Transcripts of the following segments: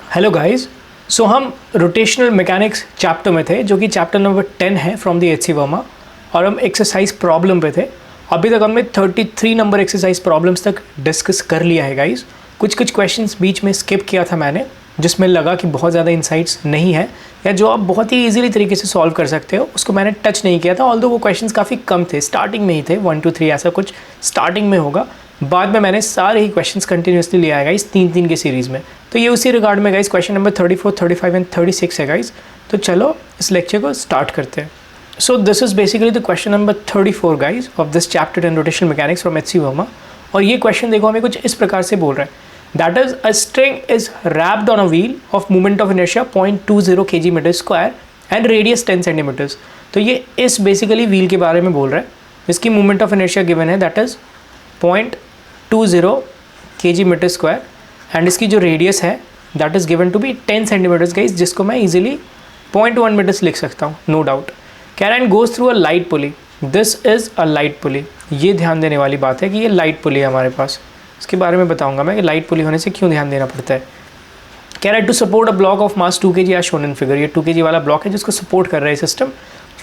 Hello guys. सो हम rotational mechanics chapter में थे, जो कि चैप्टर नंबर 10 है फ्रॉम द एच.सी. वर्मा, और हम एक्सरसाइज प्रॉब्लम पे थे। अभी तक हमने 33 नंबर एक्सरसाइज प्रॉब्लम्स तक डिस्कस कर लिया है गाइस। कुछ क्वेश्चंस बीच में स्किप किया था मैंने, जिसमें लगा कि बहुत ज़्यादा इंसाइट्स नहीं है या जो आप बहुत ही ईजिली तरीके से सॉल्व कर सकते हो, उसको मैंने टच नहीं किया था। ऑल्दो वो क्वेश्चंस काफ़ी कम थे, स्टार्टिंग में ही थे, 1 2 3 ऐसा कुछ स्टार्टिंग में होगा। बाद में मैंने सारे ही क्वेश्चंस कंटिन्यूसली लिया है गाइस, 3 के सीरीज़ में। तो ये उसी रिगार्ड में गाइस क्वेश्चन नंबर 34, 35 एंड 36 है गाइस। तो चलो इस लेक्चर को स्टार्ट करते हैं। So this is basically the question number 34 guys of this chapter in rotational mechanics from H C. Verma. और ये क्वेश्चन देखो हमें कुछ इस प्रकार से बोल रहा है, that is a string is wrapped on a wheel of moment of inertia 0.20 kg metre square and radius 10 centimetres. तो ये इस बेसिकली व्हील के बारे में बोल रहा है। इसकी मोमेंट ऑफ इनर्शिया गिवन है, that is 0.20 kg metre square, and इसकी जो रेडियस है that is given to be 10 centimetres guys, जिसको मैं इजीली 0.1 मीटर्स लिख सकता हूँ, no doubt. Can goes through a light pulley, this is a light pulley. ये ध्यान देने वाली बात है कि ये लाइट पुली है हमारे पास। इसके बारे में बताऊंगा मैं कि लाइट पुली होने से क्यों ध्यान देना पड़ता है। Can to support a block of mass 2 kg as shown in figure. ये 2 kg वाला ब्लॉक है जिसको सपोर्ट कर रहा है system.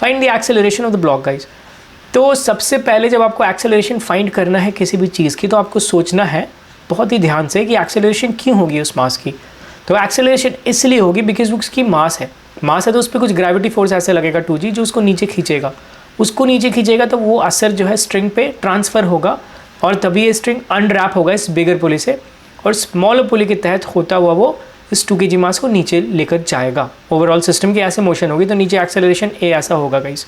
Find the acceleration of the block guys. तो सबसे पहले जब आपको एक्सेलरेशन फाइंड करना है किसी भी चीज़ की, तो आपको सोचना है बहुत ही ध्यान से कि एक्सेलरेशन क्यों होगी उस मास की। तो एक्सेलरेशन इसलिए होगी बिकॉज उसकी मास है तो उस पर कुछ ग्रेविटी फोर्स ऐसे लगेगा 2g, जो उसको नीचे खींचेगा। उसको नीचे खींचेगा तो वो असर जो है स्ट्रिंग पे ट्रांसफ़र होगा, और तभी ये स्ट्रिंग अनरैप होगा इस बिगर पुली से, और स्मॉलर पुली के तहत होता हुआ वो इस 2 kg मास को नीचे लेकर जाएगा। ओवरऑल सिस्टम की ऐसे मोशन होगी, तो नीचे एक्सेलरेशन ए ऐसा होगा गाइस।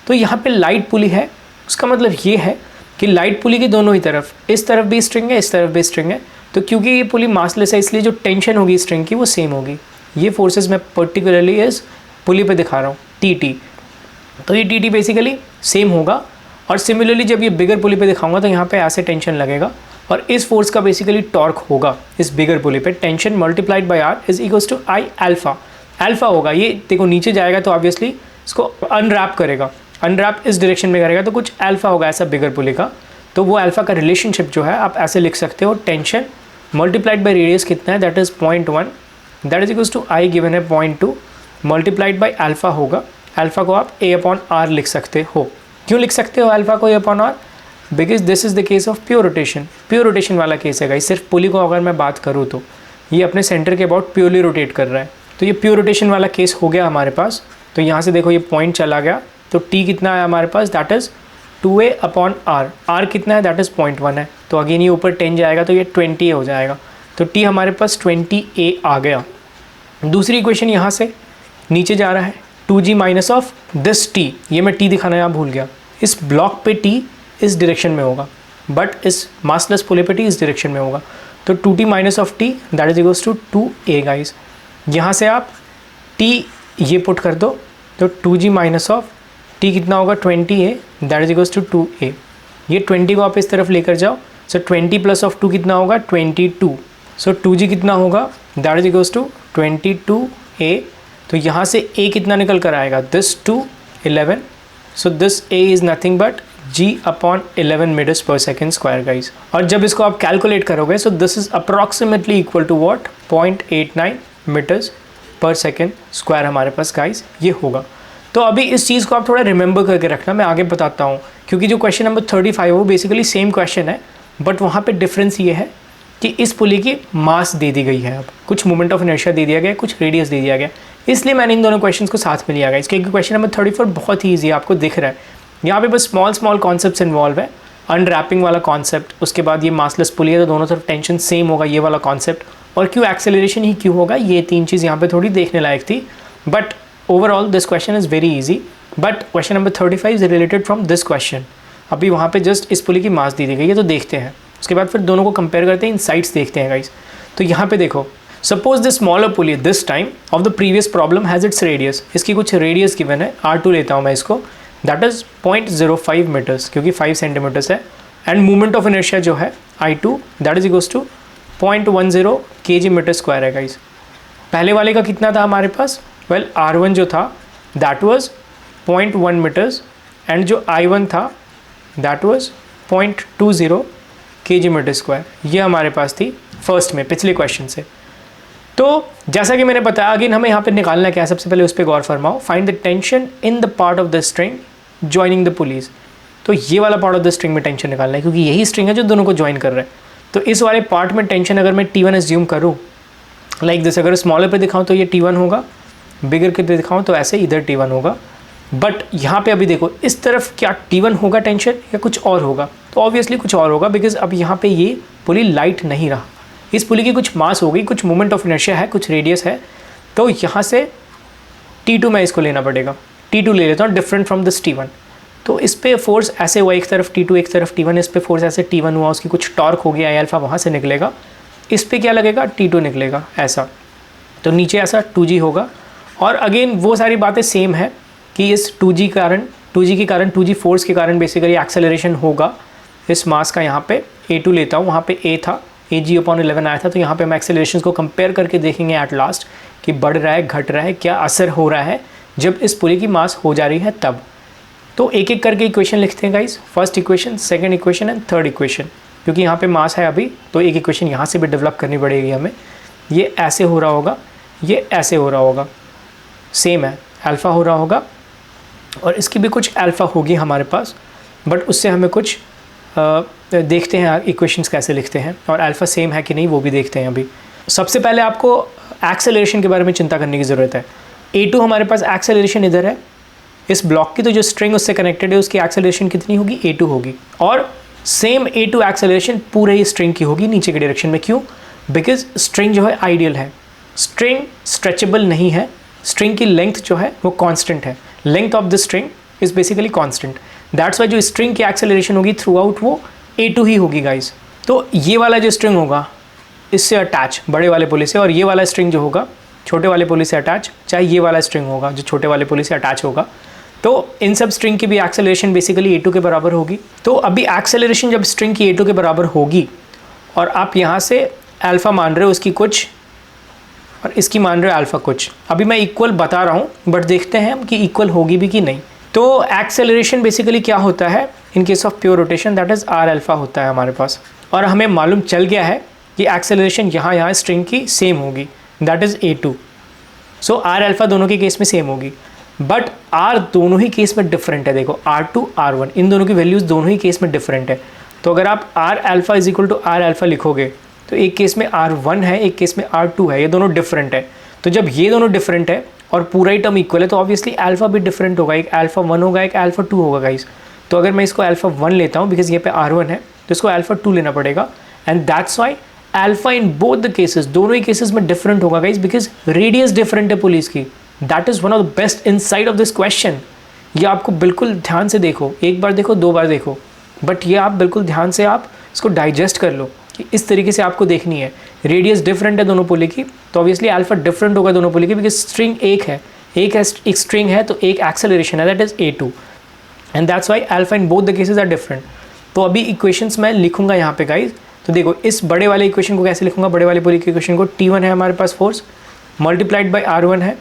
तो यहाँ पे लाइट पुली है, उसका मतलब ये है कि लाइट पुली की दोनों ही तरफ, इस तरफ भी स्ट्रिंग है, इस तरफ भी स्ट्रिंग है। तो क्योंकि ये पुली मासलेस है, इसलिए जो टेंशन होगी स्ट्रिंग की वो सेम होगी। ये फोर्सेस मैं पर्टिकुलरली इस पुली पे दिखा रहा हूँ, टी। तो ये टी बेसिकली सेम होगा। और सिमिलरली जब ये बिगर पुली पे दिखाऊंगा तो यहाँ पे ऐसे टेंशन लगेगा, और इस फोर्स का बेसिकली टॉर्क होगा इस बिगर पुली पे। Tension multiplied by R is equals to I alpha. Alpha होगा, ये देखो नीचे जाएगा तो ऑब्वियसली इसको अनरैप करेगा, अनरैप इस डायरेक्शन में करेगा, तो कुछ अल्फा होगा ऐसा बिगर पुली का। तो वो अल्फा का रिलेशनशिप जो है आप ऐसे लिख सकते हो, टेंशन मल्टीप्लाइड बाई रेडियस कितना है, that is 0.1, that is equals to I given है 0.2 मल्टीप्लाइड बाई अल्फा होगा। अल्फा को आप ए अपॉन आर लिख सकते हो। क्यों लिख सकते हो अल्फा को A upon R? Because this is the case of pure rotation. Pure rotation वाला केस है गाइस। सिर्फ पुली को अगर मैं बात करूँ तो ये अपने सेंटर के अबाउट प्योरली रोटेट कर रहा है, तो ये प्योर रोटेशन वाला केस हो गया हमारे पास। तो यहाँ से देखो ये पॉइंट चला गया, तो टी कितना है हमारे पास, that is 2a upon R. R कितना है, दैट इज़ 0.1 है। तो अगेन ये ऊपर 10 जाएगा तो ये 20a हो जाएगा। तो टी हमारे पास 20a आ गया। दूसरी इक्वेशन यहाँ से नीचे जा रहा है, 2g minus of this T. ये मैं टी दिखाना यहाँ भूल गया। इस ब्लॉक पे टी इस डायरेक्शन में होगा, बट इस मासलेस पुली पे टी इस डायरेक्शन में होगा। तो 2t minus of T that is equals to 2a guys. यहाँ से आप t ये पुट कर दो, तो 2g माइनस ऑफ t कितना होगा, 20a, that is equals to 2a। ये 20 को आप इस तरफ लेकर जाओ, सो 20 प्लस ऑफ 2 कितना होगा, 22। सो 2g कितना होगा, that is equals to 22a। तो यहाँ से a कितना निकल कर आएगा, this 2 11। So this a is nothing but g upon 11 metres per second square guys. और जब इसको आप कैलकुलेट करोगे, so this is approximately equal to what, 0.89 metres per second square हमारे पास गाइज ये होगा। तो अभी इस चीज़ को आप थोड़ा रिमेंबर करके रखना, मैं आगे बताता हूँ, क्योंकि जो क्वेश्चन नंबर 35 है वो बेसिकली सेम क्वेश्चन है, बट वहाँ पे डिफरेंस ये है कि इस पुली की मास दे दी गई है, अब कुछ मोमेंट ऑफ इनर्शिया दे दिया गया, कुछ रेडियस दे दिया गया, इसलिए मैंने इन दोनों क्वेश्चंस को साथ में लिया गया। इसके क्वेश्चन नंबर 34 बहुत ही ईजी है, आपको दिख रहा है यहाँ पे बस स्मॉल कॉन्सेप्ट्स इन्वॉल्व है। अनरैपिंग वाला कॉन्सेप्ट, उसके बाद ये मासलेस पुली है तो दोनों तरफ टेंशन सेम होगा, ये वाला कॉन्सेप्ट, और क्यों एक्सेलरेशन ही क्यों होगा, ये 3 चीज़ यहाँ पे थोड़ी देखने लायक थी। But overall this question is very easy, but question number 35 is related from this question. अभी वहाँ पे जस्ट इस पुली की मास दी गई है, तो देखते हैं, उसके बाद फिर दोनों को कंपेयर करते हैं, इन साइड्स देखते हैं गाइस। तो यहाँ पे देखो, suppose the smaller pulley this time of the previous problem has its radius. इसकी कुछ रेडियस गिवन है, R2 लेता हूँ मैं इसको, दैट इज़ 0.05 मीटर्स, क्योंकि 5 सेंटीमीटर्स है। एंड मूवमेंट ऑफ इनर्शिया जो है I2 that is equals to 0.10 kg metre square है गाइस। पहले वाले का कितना था हमारे पास, वेल R1 जो था दैट वाज 0.1 मीटर्स, एंड जो I1 था that was 0.20 kg metre square. ये हमारे पास थी फर्स्ट में, पिछले क्वेश्चन से। तो जैसा कि मैंने बताया, अगेन हमें यहाँ पे निकालना क्या है, सबसे पहले उस पर गौर फरमाओ। Find the tension in the part of the string joining the pulleys. तो ये वाला पार्ट ऑफ द स्ट्रिंग में टेंशन निकालना है, क्योंकि यही स्ट्रिंग है जो दोनों को ज्वाइन कर रहा है। तो इस वाले पार्ट में टेंशन अगर मैं T1 एज्यूम करूँ लाइक दिस, अगर स्मॉलर पे दिखाऊँ तो ये T1 होगा, बिगर के पे दिखाऊँ तो ऐसे इधर T1 होगा। बट यहाँ पे अभी देखो इस तरफ क्या T1 होगा टेंशन या कुछ और होगा? तो ऑब्वियसली कुछ और होगा, बिकॉज अब यहाँ पे ये पुली लाइट नहीं रहा, इस पुली की कुछ मास हो गई, कुछ मोमेंट ऑफ इनर्शिया है, कुछ रेडियस है। तो यहाँ से T2 में इसको लेना पड़ेगा, T2 ले लेता हूँ डिफरेंट फ्रॉम दिस T1। तो इस पे फोर्स ऐसे हुआ, एक तरफ T2 एक तरफ T1, इस पे फोर्स ऐसे T1 हुआ, उसकी कुछ टॉर्क हो गया, आई अल्फा वहाँ से निकलेगा, इस पे क्या लगेगा T2 निकलेगा ऐसा, तो नीचे ऐसा 2G होगा। और अगेन वो सारी बातें सेम है कि इस 2G के कारण 2G फोर्स के कारण बेसिकली एक्सेलरेशन होगा इस मास का। यहाँ पे A2 लेता हूँ, वहाँ पे A था, Ag/11 आया था, तो यहाँ पे हम एक्सेलरेशन को कंपेयर करके देखेंगे एट लास्ट कि बढ़ रहा है घट रहा है, क्या असर हो रहा है जब इस पुली की मास हो जा रही है तब। तो एक एक करके इक्वेशन लिखते हैं guys, first equation, second equation and third equation. क्योंकि यहाँ पे मास है अभी, तो एक इक्वेशन यहाँ से भी डेवलप करनी पड़ेगी हमें। ये ऐसे हो रहा होगा, ये ऐसे हो रहा होगा, सेम है, अल्फ़ा हो रहा होगा, और इसकी भी कुछ अल्फ़ा होगी हमारे पास, बट उससे हमें कुछ देखते हैं इक्वेशंस कैसे लिखते हैं, और अल्फ़ा सेम है कि नहीं वो भी देखते हैं अभी। सबसे पहले आपको एक्सेलरेशन के बारे में चिंता करने की ज़रूरत है। A2 हमारे पास एक्सेलरेशन इधर है, इस ब्लॉक की तो जो स्ट्रिंग उससे कनेक्टेड है उसकी एक्सेलरेशन कितनी होगी, A2 होगी, और सेम A2 एक्सेलरेशन पूरे ही स्ट्रिंग की होगी नीचे के डायरेक्शन में। क्यों? बिकॉज स्ट्रिंग जो है आइडियल है, स्ट्रिंग स्ट्रेचेबल नहीं है, स्ट्रिंग की लेंथ जो है वो कांस्टेंट है, length of the string is basically constant. That's why जो स्ट्रिंग की एक्सेलरेशन होगी थ्रू आउट वो A2 ही होगी गाइज। तो ये वाला जो स्ट्रिंग होगा इससे अटैच बड़े वाले पुली से, और ये वाला स्ट्रिंग जो होगा छोटे वाले पुली से अटैच, चाहे ये वाला स्ट्रिंग होगा जो छोटे वाले पुली से अटैच होगा, तो इन सब स्ट्रिंग की भी एक्सेलरेशन बेसिकली A2 के बराबर होगी। तो अभी एक्सेलरेशन जब स्ट्रिंग की A2 के बराबर होगी और आप यहाँ से अल्फ़ा मान रहे हो उसकी कुछ और इसकी मान रहे हो अल्फ़ा कुछ, अभी मैं इक्वल बता रहा हूँ बट देखते हैं हम कि इक्वल होगी भी कि नहीं। तो एक्सेलरेशन बेसिकली क्या होता है in case of pure rotation, that is R alpha होता है हमारे पास, और हमें मालूम चल गया है कि एक्सेलरेशन यहाँ स्ट्रिंग की सेम होगी, that is A2। So R alpha दोनों के केस में सेम होगी, बट R दोनों ही केस में डिफरेंट है। देखो R2 R1 इन दोनों की वैल्यूज़ दोनों ही केस में डिफरेंट है। तो अगर आप R alpha is equal to R alpha लिखोगे तो एक केस में R1 है, एक केस में R2 है, ये दोनों डिफरेंट है। तो जब ये दोनों डिफरेंट है और पूरा ही टर्म इक्वल है तो ऑब्वियसली अल्फ़ा भी डिफरेंट होगा, एक अल्फ़ा 1 होगा, एक अल्फ़ा 2 होगा गाइस। तो अगर मैं इसको अल्फ़ा 1 लेता हूँ बिकॉज ये पे R1 है, तो इसको अल्फ़ा 2 लेना पड़ेगा, and that's why alpha in both the cases, दोनों ही केसेस में डिफरेंट होगा गाइस, बिकॉज रेडियस डिफरेंट है पुलिस की। That is one of the best insight of this question. ये आपको बिल्कुल ध्यान से देखो, एक बार देखो, दो बार देखो, बट ये आप बिल्कुल ध्यान से आप इसको डाइजेस्ट कर लो कि इस तरीके से आपको देखनी है। रेडियस डिफरेंट है दोनों पुली की, तो ऑब्वियसली अल्फ़ा डिफरेंट होगा दोनों पुली की, बिकॉज स्ट्रिंग एक स्ट्रिंग है तो एक एक्सेलरेशन है, that is A2, and that's why alpha in both the cases are different. तो अभी इक्वेशंस मैं लिखूंगा यहाँ पे गाइज। तो देखो इस बड़े वाले इक्वेशन को कैसे लिखूंगा, बड़े वाले पुली के इक्वेशन को, T1 है हमारे पास फोर्स मल्टीप्लाइड बाई R1 है,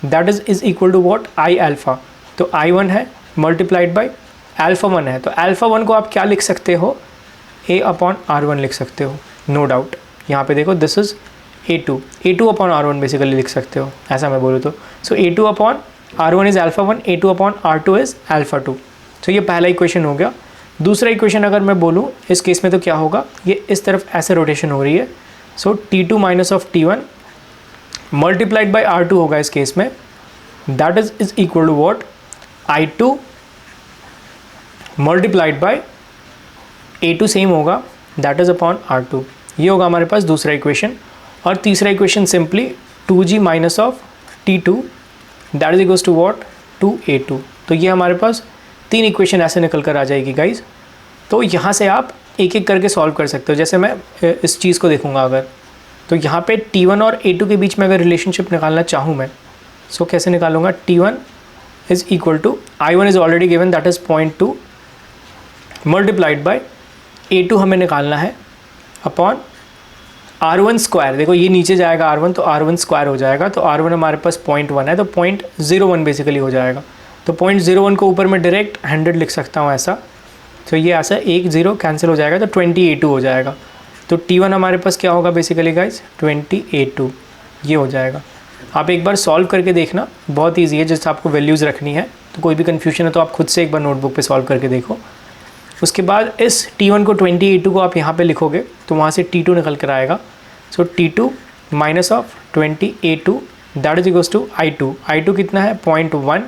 that is equal to what I alpha. तो I1 है मल्टीप्लाइड बाई अल्फ़ा 1 है, तो अल्फ़ा 1 को आप क्या लिख सकते हो, A/R1 लिख सकते हो, नो डाउट। यहाँ पे देखो दिस इज़ A2/R1 बेसिकली लिख सकते हो, ऐसा मैं बोलूँ तो। सो A2/R1 is alpha 1, A2/R2 is alpha 2। तो ये पहला इक्वेशन हो गया। दूसरा इक्वेशन अगर मैं बोलूँ इस केस में तो क्या होगा, ये इस तरफ ऐसे रोटेशन हो रही है, so T2 minus of T1 multiplied by R2 होगा इस केस में, that is equal to what, I2 multiplied by A2 same होगा, दैट इज़ अपॉन R2। ये होगा हमारे पास दूसरा इक्वेशन। और तीसरा equation simply 2G minus of T2 that is equals to what, 2A2। तो ये हमारे पास 3 इक्वेशन ऐसे निकल कर आ जाएगी गाइज। तो यहाँ से आप एक एक करके सॉल्व कर सकते हो। जैसे मैं इस चीज़ को देखूँगा अगर, तो यहाँ पे T1 और A2 के बीच में अगर रिलेशनशिप निकालना चाहूँ मैं, सो कैसे निकालूंगा, T1 is equal to I1 is already given, that is 0.2 multiplied by A2 हमें निकालना है अपॉन R1 स्क्वायर। देखो ये नीचे जाएगा R1 तो R1 स्क्वायर हो जाएगा, तो R1 हमारे पास 0.1 है तो 0.01 बेसिकली हो जाएगा। तो 0.01 को ऊपर में डायरेक्ट 100 लिख सकता हूँ ऐसा, तो ये ऐसा 1 0 कैंसिल हो जाएगा तो 20A2 हो जाएगा। तो T1 हमारे पास क्या होगा बेसिकली गाइज, 20A2। ये हो जाएगा। आप एक बार सॉल्व करके देखना, बहुत ईजी है, जैसे आपको वैल्यूज़ रखनी है तो कोई भी कन्फ्यूजन है तो आप खुद से एक बार नोटबुक पे सॉल्व करके देखो। उसके बाद इस T1 को 20A2 को आप यहाँ पे लिखोगे तो वहाँ से T2 निकल कर आएगा। So T2 minus of 20A2 that is equals to I2 कितना है 0.1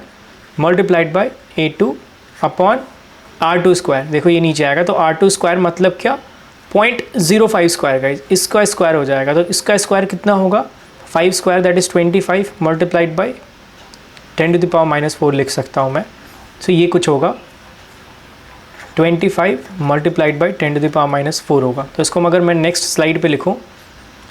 multiplied by A2 upon R2 square. देखो ये नीचे आएगा तो R2 स्क्वायर मतलब क्या 0.05 स्क्वायर गाइज, इसका स्क्वायर हो जाएगा। तो इसका स्क्वायर कितना होगा 5 square that is 25 multiplied by 10⁻⁻4 लिख सकता हूँ मैं। सो ये कुछ होगा 25 मल्टीप्लाइड बाई 10⁻⁻4 होगा। तो इसको अगर मैं नेक्स्ट स्लाइड पे लिखूँ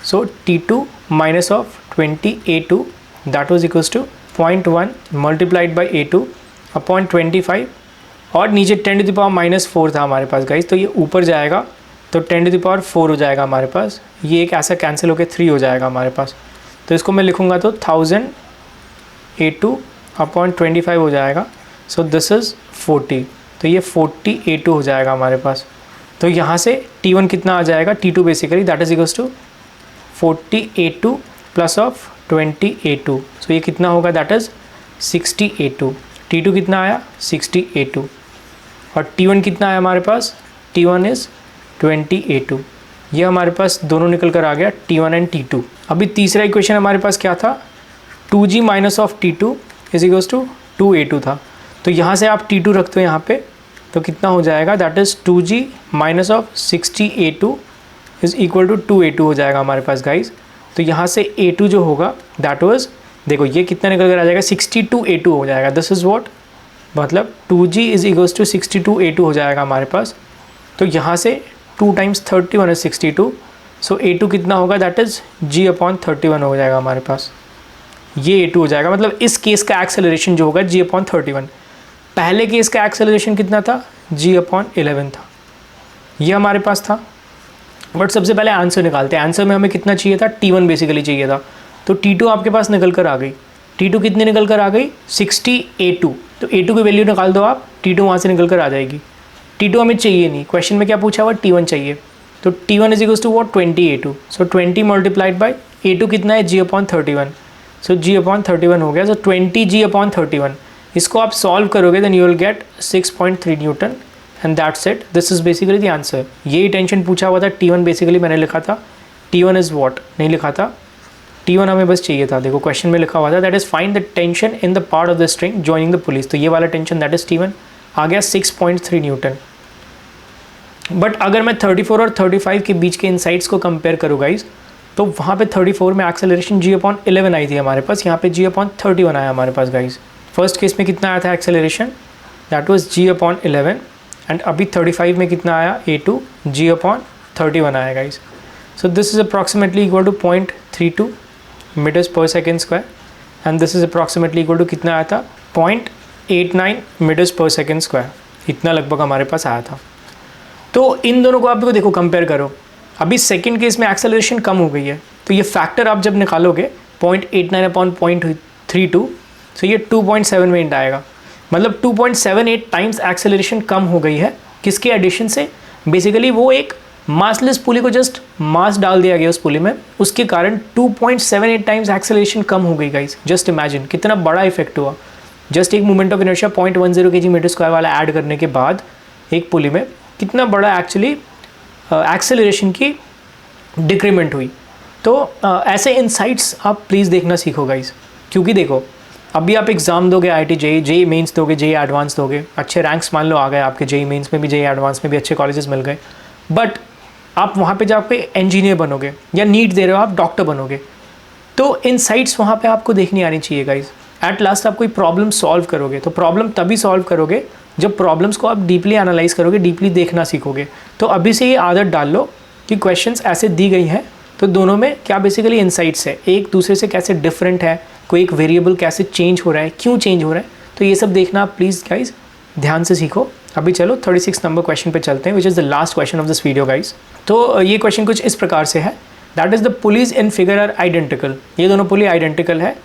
so T2 minus of 20A2 that was equals to 0.1 multiplied by A2 upon 25 और नीचे 10⁻⁻4 था हमारे पास गाइज, तो ये ऊपर जाएगा तो 10⁻4 हो जाएगा हमारे पास। ये एक ऐसा कैंसिल होकर 3 हो जाएगा हमारे पास। तो इसको मैं लिखूँगा तो 1000 A2 अपॉन 25 हो जाएगा। सो दिस इज़ 40, तो ये 40 A2 हो जाएगा हमारे पास। तो यहाँ से T1 कितना आ जाएगा T2 basically that is equals to 40 A2 plus of 20 A2। सो ये कितना होगा दैट इज़ 60 A2। T2 कितना आया 60 A2 और T1 कितना आया हमारे पास T1 इज़ 20 A2। ये हमारे पास दोनों निकल कर आ गया T1 एंड T2। अभी तीसरा इक्वेशन हमारे पास क्या था 2G minus of T2 is equals to 2A2 था। तो यहाँ से आप T2 रखते हो यहाँ पे तो कितना हो जाएगा that is 2G minus of 60 A2 is equal to 2A2 हो जाएगा हमारे पास गाइज। तो यहाँ से A2 जो होगा दैट वाज देखो ये कितना निकल कर आ जाएगा 62 A2 हो जाएगा। दिस इज़ व्हाट मतलब 2G is equals to 62 A2 हो जाएगा हमारे पास। तो यहाँ से 2 टाइम्स 31 इज 62। सो A2 कितना होगा दैट इज़ G अपॉन 31 हो जाएगा हमारे पास। ये A2 हो जाएगा मतलब इस केस का एक्सेलरेशन जो होगा G अपॉन 31। पहले केस का एक्सेलरेशन कितना था G अपॉन 11 था, ये हमारे पास था। बट सबसे पहले आंसर निकालते हैं। आंसर में हमें कितना चाहिए था T1 बेसिकली चाहिए था। तो T2 आपके पास निकल कर आ गई। T2 कितनी निकल कर आ गई 60 A2। तो A2 की वैल्यू निकाल दो आप, T2 वहाँ से निकल कर आ जाएगी। T2 हमें चाहिए नहीं, क्वेश्चन में क्या पूछा हुआ T1 चाहिए। तो T1 is equals to what 20 A2। So 20 multiplied by A2 कितना है G upon 31। So G upon 31 हो गया। सो 20 G अपॉन 31 इसको आप सॉल्व करोगे then you will get 6.3 newton and that's it. This is basically the answer. यही tension पूछा हुआ था T1 बेसिकली मैंने लिखा था। T1 इज़ वॉट नहीं लिखा था, T1 हमें बस चाहिए था। देखो क्वेश्चन में लिखा हुआ था that is find the tension in the part of the string joining the pulleys. तो ये वाला टेंशन दैट इज T1 आ गया 6.3 न्यूटन। बट अगर मैं 34 और 35 के बीच के इनसाइड्स को कंपेयर करूँ गाइज तो वहाँ पे 34 में एक्सेलरेशन G अपॉन 11 आई थी हमारे पास, यहाँ पे G अपॉन 31 आया हमारे पास गाइज। फर्स्ट केस में कितना आया था acceleration that was G upon 11 and अभी 35 में कितना आया A2 G अपॉन 31 आया guys. So this is approximately equal to 0.32 metres per second square and this is approximately equal to कितना आया था 0.89 मीटर्स पर सेकेंड स्क्वायर। इतना लगभग हमारे पास आया था। तो इन दोनों को आप देखो कंपेयर करो। अभी सेकेंड केस में एक्सेलरेशन कम हो गई है तो ये फैक्टर आप जब निकालोगे 0.89 अपॉन 0.32 तो ये 2.78 आएगा। मतलब 2.78 टाइम्स एक्सेलरेशन कम हो गई है किसके एडिशन से। बेसिकली वो एक मासलेस पुली को जस्ट मास डाल दिया गया उस पुली में, उसके कारण 2.78 टाइम्स एक्सेलरेशन कम हो गई गाइस। जस्ट इमेजिन कितना बड़ा इफेक्ट हुआ। जस्ट एक moment of inertia 0.10 kg metre square वाला ऐड करने के बाद एक पुली में कितना बड़ा एक्चुअली एक्सेलरेशन की डिक्रीमेंट हुई। तो ऐसे इनसाइट्स आप प्लीज़ देखना सीखो गाइस, क्योंकि देखो अभी आप एग्ज़ाम दोगे IIT जेई मेंस दोगे, जेई एडवांस दोगे, अच्छे रैंक्स मान लो आ गए आपके जेई मेंस में भी, जेई एडवांस में भी अच्छे कॉलेजेस मिल गए, बट आप वहाँ पे जाके इंजीनियर बनोगे या नीट दे रहे हो आप डॉक्टर बनोगे, तो इनसाइट्स वहाँ पे आपको देखनी आनी चाहिए गाइस। एट लास्ट आप कोई प्रॉब्लम सॉल्व करोगे तो प्रॉब्लम तभी सॉल्व करोगे जब प्रॉब्लम्स को आप डीपली एनालाइज करोगे, डीपली देखना सीखोगे। तो अभी से ये आदत डाल लो कि क्वेश्चंस ऐसे दी गई हैं तो दोनों में क्या बेसिकली इनसाइट्स है, एक दूसरे से कैसे डिफरेंट है, कोई एक वेरिएबल कैसे चेंज हो रहा है, क्यों चेंज हो रहा है, तो ये सब देखना आप प्लीज़ गाइज ध्यान से सीखो। अभी चलो 36 नंबर क्वेश्चन पे चलते हैं, which is the last question of this video guys. तो ये क्वेश्चन कुछ इस प्रकार से है, that is the pulleys in figure are identical. ये दोनों पुली आइडेंटिकल है,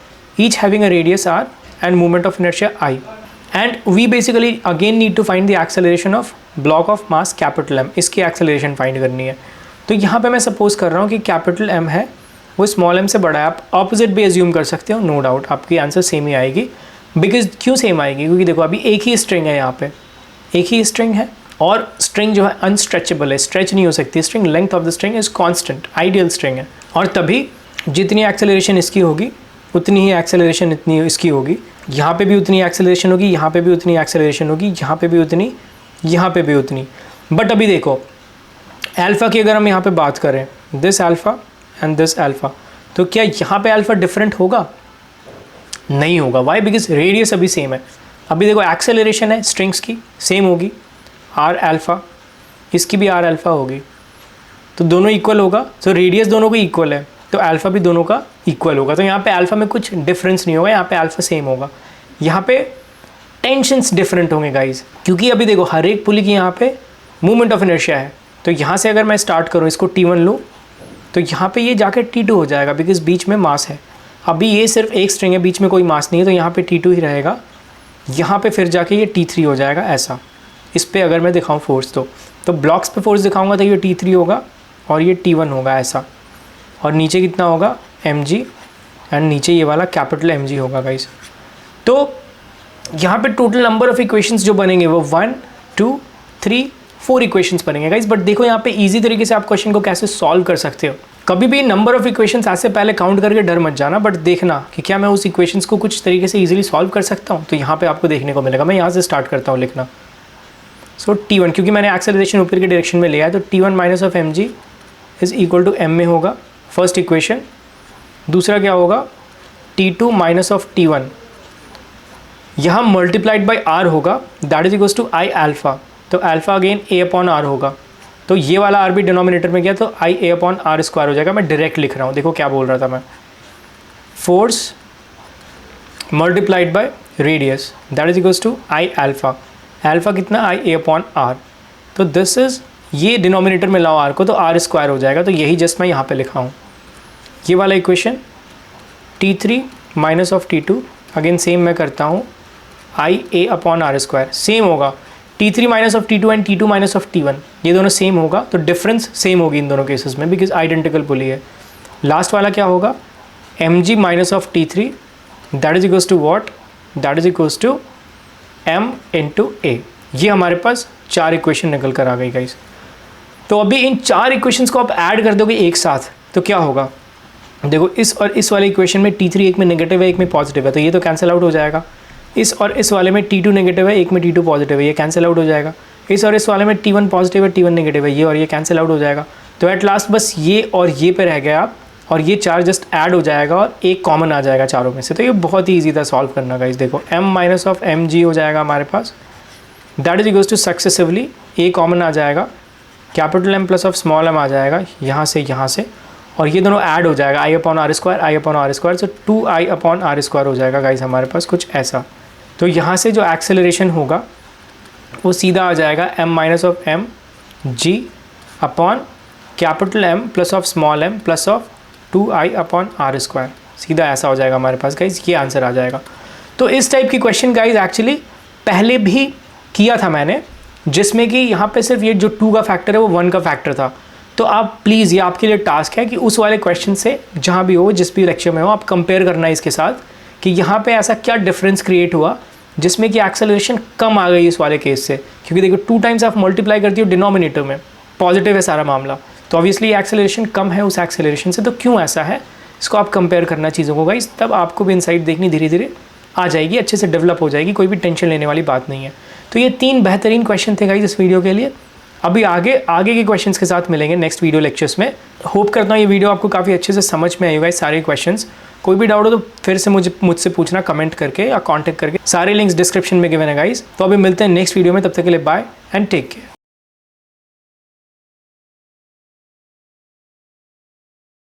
each having a radius r and movement of inertia I, and we basically again need to find the acceleration of block of mass capital M। इसकी acceleration find करनी है। तो यहाँ पे मैं सपोज कर रहा हूँ कि कैपिटल M है वो स्मॉल m से बड़ा है। आप ऑपोजिट भी एज्यूम कर सकते हो, नो डाउट आपकी आंसर सेम ही आएगी। बिकॉज क्यों सेम आएगी, क्योंकि देखो अभी एक ही स्ट्रिंग है, यहाँ पे एक ही स्ट्रिंग है और स्ट्रिंग जो है अनस्ट्रेचेबल है, स्ट्रेच नहीं हो सकती string, length of the string is constant, ideal string है। और तभी जितनी एक्सेलरेशन इसकी होगी उतनी ही एक्सेलरेशन इतनी इसकी होगी, यहाँ पे भी उतनी एक्सेलरेशन होगी, यहाँ पे भी उतनी एक्सेलरेशन होगी, यहाँ पे भी उतनी, यहाँ पे भी उतनी। बट अभी देखो अल्फ़ा की अगर हम यहाँ पे बात करें, this alpha and this alpha, तो क्या यहाँ पे अल्फ़ा डिफरेंट होगा? नहीं होगा। वाई? बिकॉज रेडियस अभी सेम है। अभी देखो एक्सेलरेशन है स्ट्रिंग्स की सेम होगी, आर अल्फ़ा, इसकी भी आर अल्फ़ा होगी, तो दोनों इक्वल होगा। तो रेडियस दोनों को इक्वल है, तो अल्फ़ा भी दोनों का इक्वल होगा। तो यहाँ पे अल्फ़ा में कुछ डिफरेंस नहीं होगा, यहाँ पे अल्फ़ा सेम होगा। यहाँ पे टेंशन्स डिफरेंट होंगे गाइज, क्योंकि अभी देखो हर एक पुली की यहाँ पे मूवमेंट ऑफ इनर्शिया है। तो यहाँ से अगर मैं स्टार्ट करूँ, इसको T1 लूँ, तो यहाँ पे ये जाके T2 हो जाएगा, बिकॉज बीच में मास है। अभी ये सिर्फ एक स्ट्रिंग है, बीच में कोई मास नहीं है, तो यहाँ पे T2 ही रहेगा। यहाँ पे फिर जाके ये T3 हो जाएगा ऐसा। इस पर अगर मैं दिखाऊँ फोर्स, तो ब्लॉक्स पे फोर्स दिखाऊंगा तो ये T3 होगा और ये T1 होगा ऐसा। और नीचे कितना होगा? mg, एंड नीचे ये वाला कैपिटल mg होगा गाइस। तो यहाँ पे टोटल नंबर ऑफ इक्वेशंस जो बनेंगे वो 1 2 3 4 इक्वेशंस बनेंगे गाइस। बट देखो यहाँ पे इजी तरीके से आप क्वेश्चन को कैसे सॉल्व कर सकते हो। कभी भी नंबर ऑफ इक्वेशंस ऐसे पहले काउंट करके डर मत जाना, बट देखना कि क्या मैं उस इक्वेशंस को कुछ तरीके से इजीली सॉल्व कर सकता हूँ। तो यहाँ पे आपको देखने को मिलेगा। मैं यहाँ से स्टार्ट करता हूँ लिखना। सो T1, क्योंकि मैंने एक्सेलरेशन ऊपर की डायरेक्शन में लिया है, तो T1 minus of mg is equal to m में होगा फर्स्ट इक्वेशन। दूसरा क्या होगा? T2 माइनस ऑफ T1, यहाँ मल्टीप्लाइड बाई r होगा, that is equal to I alpha. तो alpha again a upon r होगा, तो ये वाला r भी डिनोमिनेटर में गया, तो I a upon r square हो जाएगा। मैं डायरेक्ट लिख रहा हूँ, देखो क्या बोल रहा था मैं, force multiplied by radius that is equal to I alpha. Alpha कितना? I a upon r। तो दिस इज, ये डिनोमिनेटर में लाओ r को, तो r स्क्वायर हो जाएगा। तो यही जस्ट मैं यहाँ पे लिखा हूँ, ये वाला equation. T3 minus of T2 again same मैं करता हूँ, I a upon r square same होगा। T3 minus of T2 and T2 minus of T1, ये दोनों सेम होगा, तो डिफरेंस सेम होगी इन दोनों केसेस में, बिकॉज आइडेंटिकल पुली है। लास्ट वाला क्या होगा? mg minus of T3 that is equals to what? That is equals to m into a। ये हमारे पास 4 इक्वेशन निकल कर आ गई गाइस। तो अभी इन 4 इक्वेशंस को आप ऐड कर दोगे एक साथ, तो क्या होगा? देखो इस और इस वाले इक्वेशन में T3 एक में नेगेटिव है, एक में पॉजिटिव है, तो ये तो कैंसिल आउट हो जाएगा। इस और इस वाले में T2 नेगेटिव है, एक में T2 पॉजिटिव है, ये कैंसिल आउट हो जाएगा। इस और इस वाले में T1 पॉजिटिव है, T1 नेगेटिव है, ये और ये कैंसिल आउट हो जाएगा। तो एट लास्ट बस ये और ये पे रह गए आप, और ये 4 जस्ट ऐड हो जाएगा और एक कॉमन आ जाएगा चारों में से। तो ये बहुत ही ईजी था सॉल्व करना गाइस। देखो m माइनस ऑफ mg हो जाएगा हमारे पास, that is equals to successively a common आ जाएगा, capital M plus of small m आ जाएगा यहाँ से, और ये दोनों ऐड हो जाएगा I upon r square, I upon r square, तो 2I अपॉन आर स्क्वायर हो जाएगा गाइस हमारे पास कुछ ऐसा। तो यहाँ से जो एक्सेलरेशन होगा वो सीधा आ जाएगा m minus of mg upon capital M plus of small m plus of 2I upon r square, सीधा ऐसा हो जाएगा हमारे पास गाइस, ये आंसर आ जाएगा। तो इस टाइप की क्वेश्चन गाइस एक्चुअली पहले भी किया था मैंने, जिसमें कि यहाँ पे सिर्फ ये जो 2 का फैक्टर है वो 1 का फैक्टर था। तो आप प्लीज़, ये आपके लिए टास्क है कि उस वाले क्वेश्चन से जहाँ भी हो, जिस भी लेक्चर में हो, आप कंपेयर करना है इसके साथ कि यहाँ पे ऐसा क्या डिफरेंस क्रिएट हुआ जिसमें कि एक्सेलरेशन कम आ गई इस वाले केस से। क्योंकि देखो 2 टाइम्स आप मल्टीप्लाई करती हो डिनोमिनेटर में, पॉजिटिव है सारा मामला, तो ऑब्वियसली एक्सेलरेशन कम है उस एक्सेलरेशन से, तो क्यों ऐसा है इसको आप कंपेयर करना चीज़ों को गाइस, तब आपको भी इनसाइट देखनी धीरे धीरे आ जाएगी, अच्छे से डेवलप हो जाएगी, कोई भी टेंशन लेने वाली बात नहीं है। तो ये 3 बेहतरीन क्वेश्चन थे गाइस इस वीडियो के लिए। अभी आगे के क्वेश्चंस के साथ मिलेंगे नेक्स्ट वीडियो लेक्चर्स में। होप करता हूँ ये वीडियो आपको काफ़ी अच्छे से समझ में आई होगा सारे क्वेश्चंस। कोई भी डाउट हो तो फिर से मुझसे पूछना कमेंट करके या कांटेक्ट करके, सारे लिंक्स डिस्क्रिप्शन में गिवन है गाइस। तो अभी मिलते हैं नेक्स्ट वीडियो में, तब तक के लिए बाय एंड टेक केयर।